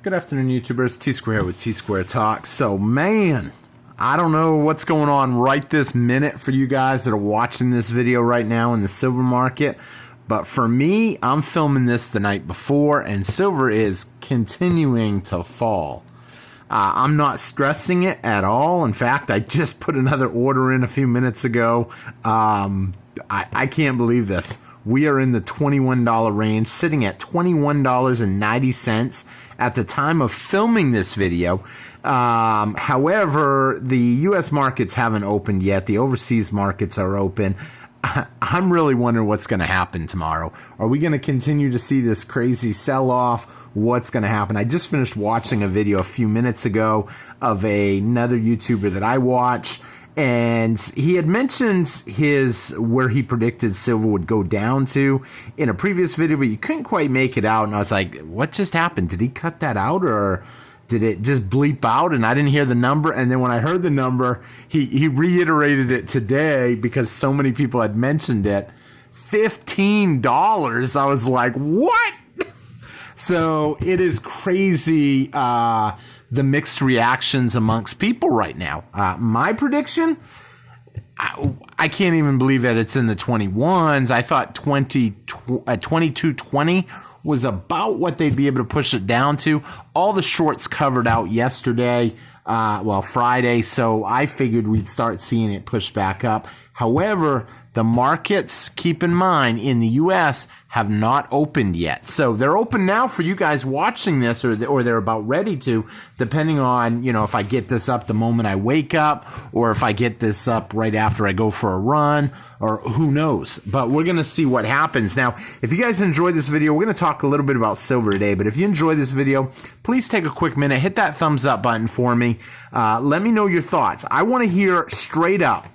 Good afternoon, YouTubers. T-Square with T-Square Talk. So, man, I don't know what's going on right this minute for you guys that are watching this video right now in the silver market. But for me, I'm filming this the night before, and silver is continuing to fall. I'm not stressing it at all. In fact, I just put another order in a few minutes ago. I can't believe this. We are in the $21 range, sitting at $21.90 at the time of filming this video. However, the U.S. markets haven't opened yet. The overseas markets are open. I'm really wondering what's going to happen tomorrow. Are we going to continue to see this crazy sell-off? What's going to happen? I just finished watching a video a few minutes ago of another YouTuber that I watch, and he had mentioned where he predicted silver would go down to in a previous video, but you couldn't quite make it out. And I was like, what just happened? Did he cut that out, or did it just bleep out and I didn't hear the number? And then when I heard the number, he reiterated it today because so many people had mentioned it. $15. I was like, what? So it is crazy, the mixed reactions amongst people right now. My prediction, I can't even believe that it's in the 21s. I thought 22.20 was about what they'd be able to push it down to. All the shorts covered out yesterday, Friday, so I figured we'd start seeing it push back up. However, the markets, keep in mind, in the U.S. have not opened yet. So they're open now for you guys watching this, or they're about ready to, depending on, if I get this up the moment I wake up, or if I get this up right after I go for a run, or who knows. But we're going to see what happens. Now, if you guys enjoyed this video, we're going to talk a little bit about silver today. But if you enjoyed this video, please take a quick minute, hit that thumbs up button for me. Let me know your thoughts. I want to hear straight up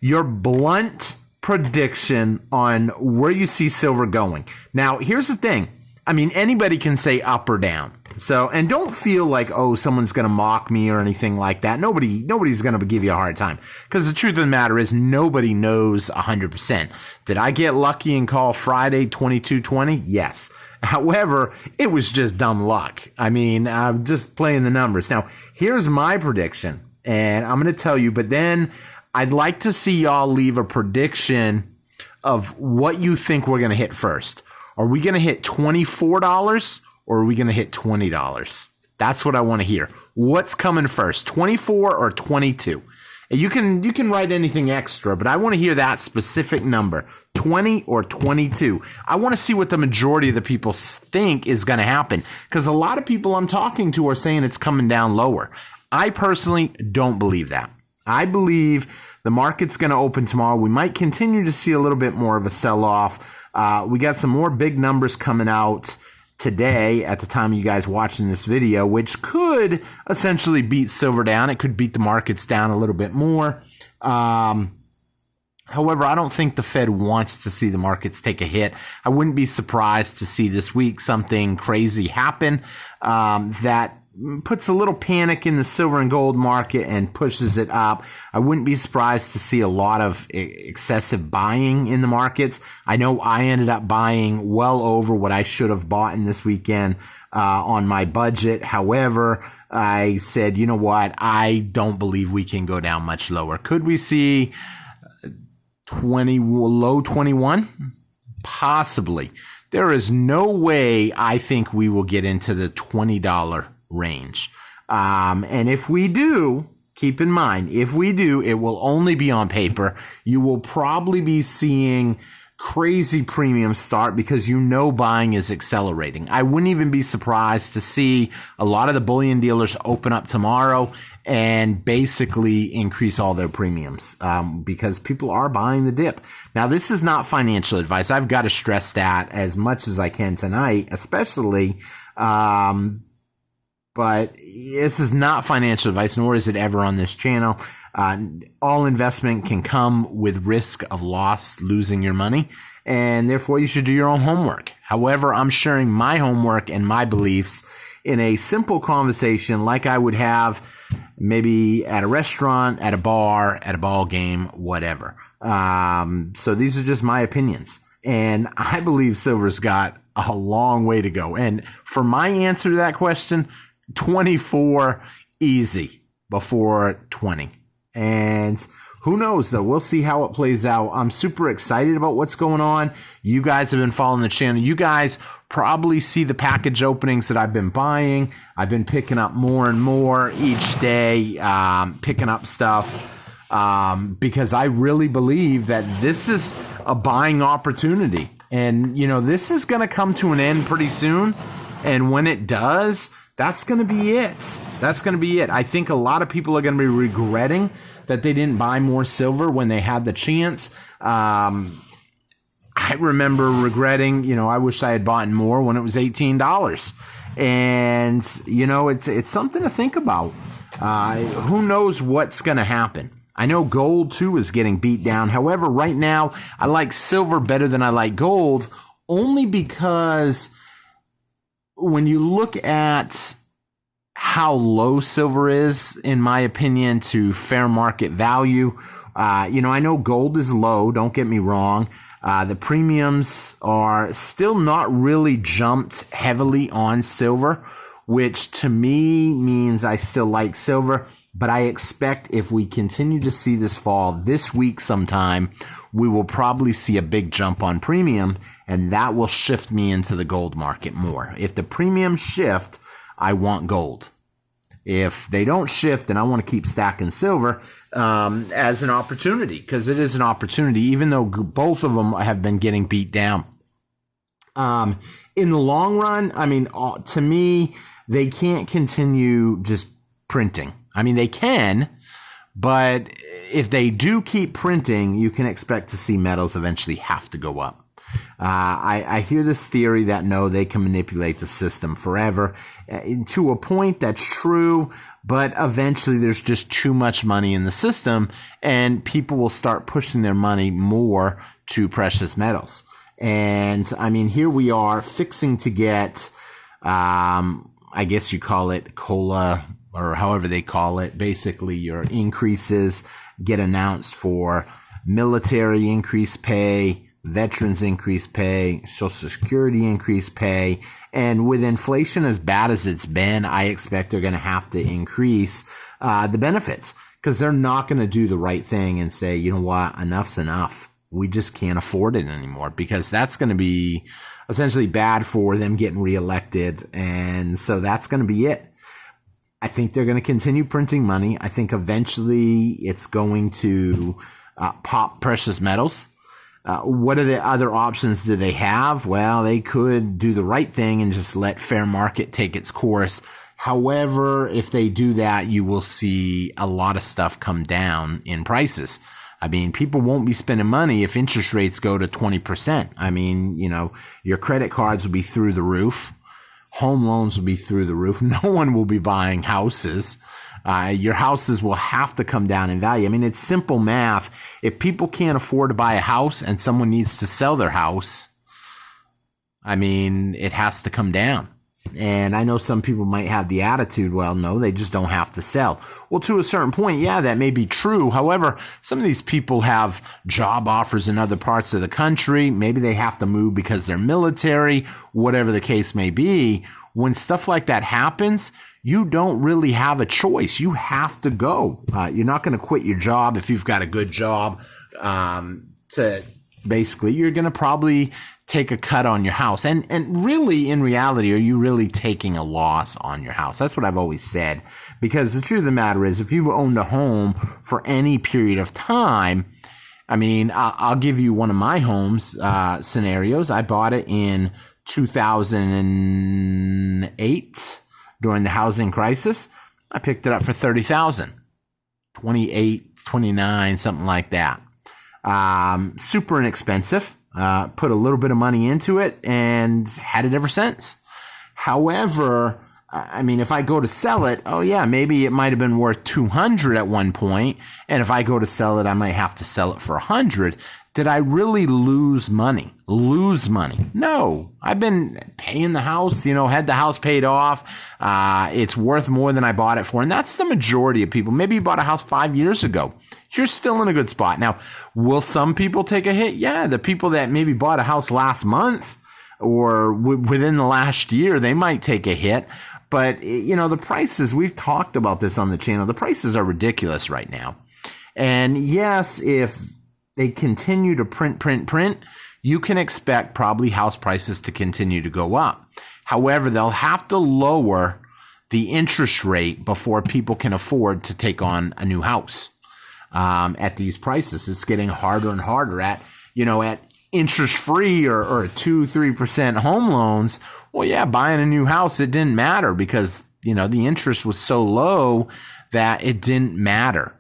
your blunt prediction on where you see silver going. Now, here's the thing. I mean, anybody can say up or down. So, and don't feel like, oh, someone's going to mock me or anything like that. Nobody's going to give you a hard time. Because the truth of the matter is, nobody knows 100%. Did I get lucky and call Friday 22.20? Yes. However, it was just dumb luck. I mean, I'm just playing the numbers. Now, here's my prediction. And I'm going to tell you, but then I'd like to see y'all leave a prediction of what you think we're going to hit first. Are we going to hit $24 or are we going to hit $20? That's what I want to hear. What's coming first, 24 or 22? You can write anything extra, but I want to hear that specific number, 20 or 22. I want to see what the majority of the people think is going to happen, because a lot of people I'm talking to are saying it's coming down lower. I personally don't believe that. I believe the market's going to open tomorrow. We might continue to see a little bit more of a sell-off. We got some more big numbers coming out today at the time of you guys watching this video, which could essentially beat silver down. It could beat the markets down a little bit more. However, I don't think the Fed wants to see the markets take a hit. I wouldn't be surprised to see this week something crazy happen that puts a little panic in the silver and gold market and pushes it up. I wouldn't be surprised to see a lot of excessive buying in the markets. I know I ended up buying well over what I should have bought in this weekend on my budget. However, I said, you know what? I don't believe we can go down much lower. Could we see low 21? Possibly. There is no way I think we will get into the $20 range. And if we do, keep in mind, if we do, it will only be on paper. You will probably be seeing crazy premiums start because buying is accelerating. I wouldn't even be surprised to see a lot of the bullion dealers open up tomorrow and basically increase all their premiums because people are buying the dip. Now, this is not financial advice. I've got to stress that as much as I can tonight, especially but this is not financial advice, nor is it ever on this channel. All investment can come with risk of losing your money, and therefore you should do your own homework. However, I'm sharing my homework and my beliefs in a simple conversation like I would have maybe at a restaurant, at a bar, at a ball game, whatever. So these are just my opinions. And I believe silver's got a long way to go. And for my answer to that question, 24 easy before 20. And who knows, though? We'll see how it plays out. I'm super excited about what's going on. You guys have been following the channel. You guys probably see the package openings that I've been buying. I've been picking up more and more each day, picking up stuff because I really believe that this is a buying opportunity. And, you know, this is going to come to an end pretty soon. And when it does, that's going to be it. That's going to be it. I think a lot of people are going to be regretting that they didn't buy more silver when they had the chance. I remember regretting, you know, I wish I had bought more when it was $18. And, you know, it's something to think about. Who knows what's going to happen? I know gold, too, is getting beat down. However, right now, I like silver better than I like gold, only because when you look at how low silver is, in my opinion, to fair market value, you know, I know gold is low, don't get me wrong. The premiums are still not really jumped heavily on silver, which to me means I still like silver. But I expect if we continue to see this fall this week sometime, we will probably see a big jump on premium, and that will shift me into the gold market more. If the premiums shift, I want gold. If they don't shift, then I want to keep stacking silver as an opportunity, because it is an opportunity, even though both of them have been getting beat down. In the long run, I mean, to me, they can't continue just printing. I mean, they can, but if they do keep printing, you can expect to see metals eventually have to go up. I hear this theory that no, they can manipulate the system forever. To a point, that's true, but eventually there's just too much money in the system, and people will start pushing their money more to precious metals. And I mean, here we are fixing to get, I guess you call it COLA, or however they call it. Basically, your increases get announced for military increased pay, veterans increased pay, Social Security increased pay. And with inflation as bad as it's been, I expect they're going to have to increase the benefits, because they're not going to do the right thing and say, you know what, enough's enough. We just can't afford it anymore, because that's going to be essentially bad for them getting reelected. And so that's going to be it. I think they're going to continue printing money. I think eventually it's going to pop precious metals. What are the other options do they have? Well, they could do the right thing and just let fair market take its course. However, if they do that, you will see a lot of stuff come down in prices. I mean, people won't be spending money if interest rates go to 20%. I mean, you know, your credit cards will be through the roof. Home loans will be through the roof. No one will be buying houses. Your houses will have to come down in value. I mean, it's simple math. If people can't afford to buy a house and someone needs to sell their house, I mean, it has to come down. And I know some people might have the attitude, well, no, they just don't have to sell. Well, to a certain point, yeah, that may be true. However, some of these people have job offers in other parts of the country. Maybe they have to move because they're military, whatever the case may be. When stuff like that happens, you don't really have a choice. You have to go. You're not going to quit your job if you've got a good job. Basically, you're going to probably take a cut on your house. And really, in reality, are you really taking a loss on your house? That's what I've always said. Because the truth of the matter is, if you've owned a home for any period of time, I mean, I'll give you one of my homes scenarios. I bought it in 2008 during the housing crisis. I picked it up for $30,000, 28, 29, something like that. Super inexpensive. Put a little bit of money into it and had it ever since. However, I mean, if I go to sell it, oh yeah, maybe it might have been worth 200 at one point, and if I go to sell it, I might have to sell it for 100. Did I really lose money? No. I've been paying the house, had the house paid off. It's worth more than I bought it for. And that's the majority of people. Maybe you bought a house 5 years ago. You're still in a good spot. Now, will some people take a hit? Yeah, the people that maybe bought a house last month or within the last year, they might take a hit. But, you know, the prices, we've talked about this on the channel, the prices are ridiculous right now. And yes, if they continue to print, you can expect probably house prices to continue to go up. However, they'll have to lower the interest rate before people can afford to take on a new house at these prices. It's getting harder and harder at interest-free or 2-3% home loans. Well, yeah, buying a new house, it didn't matter because, you know, the interest was so low that it didn't matter.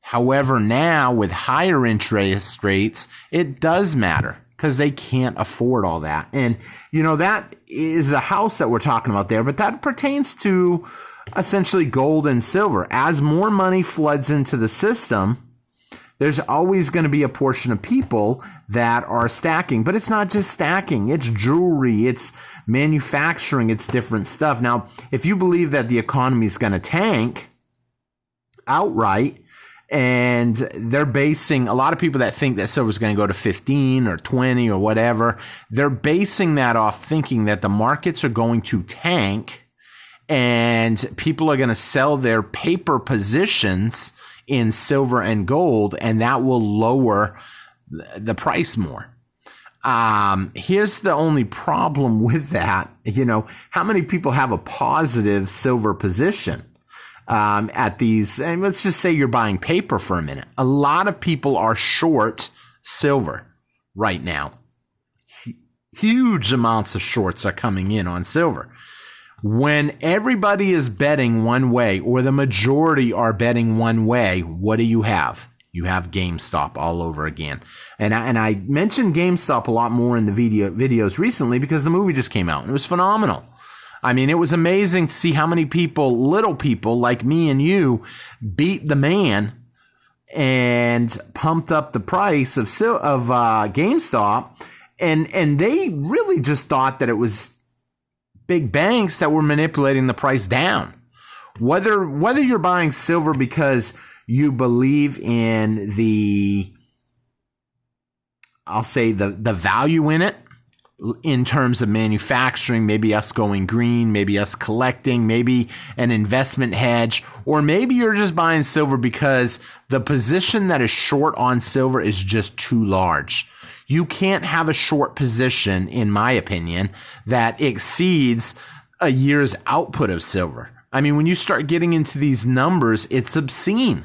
However, now with higher interest rates, it does matter because they can't afford all that. And, you know, that is the house that we're talking about there, but that pertains to essentially gold and silver. As more money floods into the system, there's always going to be a portion of people that are stacking. But it's not just stacking. It's jewelry. It's manufacturing. It's different stuff. Now, if you believe that the economy is going to tank outright, and they're basing, a lot of people that think that silver is going to go to 15 or 20 or whatever, they're basing that off thinking that the markets are going to tank and people are going to sell their paper positions in silver and gold, and that will lower the price more. Here's the only problem with that. You know, how many people have a positive silver position at these? And let's just say you're buying paper for a minute. A lot of people are short silver right now. Huge amounts of shorts are coming in on silver. When everybody is betting one way, or the majority are betting one way, what do you have? You have GameStop all over again. And I mentioned GameStop a lot more in the videos recently because the movie just came out and it was phenomenal. I mean, it was amazing to see how many people, little people like me and you, beat the man and pumped up the price of GameStop. And they really just thought that it was big banks that were manipulating the price down. Whether you're buying silver because you believe in the value in it, in terms of manufacturing, maybe us going green, maybe us collecting, maybe an investment hedge, or maybe you're just buying silver because the position that is short on silver is just too large. You can't have a short position, in my opinion, that exceeds a year's output of silver. I mean, when you start getting into these numbers, it's obscene.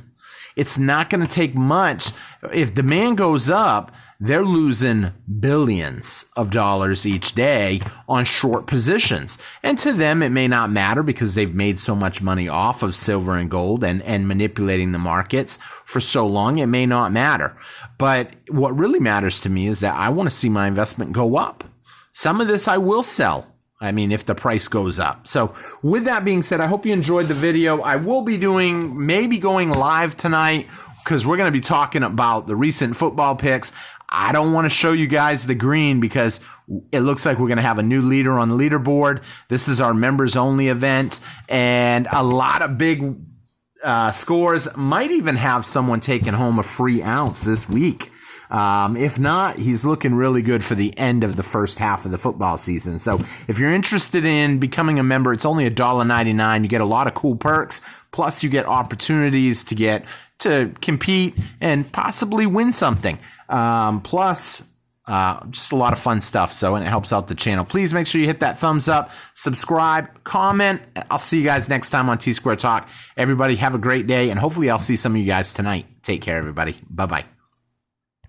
It's not going to take much. If demand goes up, they're losing billions of dollars each day on short positions. And to them, it may not matter because they've made so much money off of silver and gold and manipulating the markets for so long, it may not matter. But what really matters to me is that I want to see my investment go up. Some of this I will sell. I mean, if the price goes up. So with that being said, I hope you enjoyed the video. I will be maybe going live tonight because we're going to be talking about the recent football picks. I don't want to show you guys the green because it looks like we're going to have a new leader on the leaderboard. This is our members only event, and a lot of big scores. Might even have someone taking home a free ounce this week. If not, he's looking really good for the end of the first half of the football season. So if you're interested in becoming a member, it's only $1.99. You get a lot of cool perks. Plus you get opportunities to compete and possibly win something. Plus just a lot of fun stuff. And it helps out the channel. Please make sure you hit that thumbs up, subscribe, comment. I'll see you guys next time on T Square Talk. Everybody have a great day, and hopefully I'll see some of you guys tonight. Take care, everybody. Bye-bye.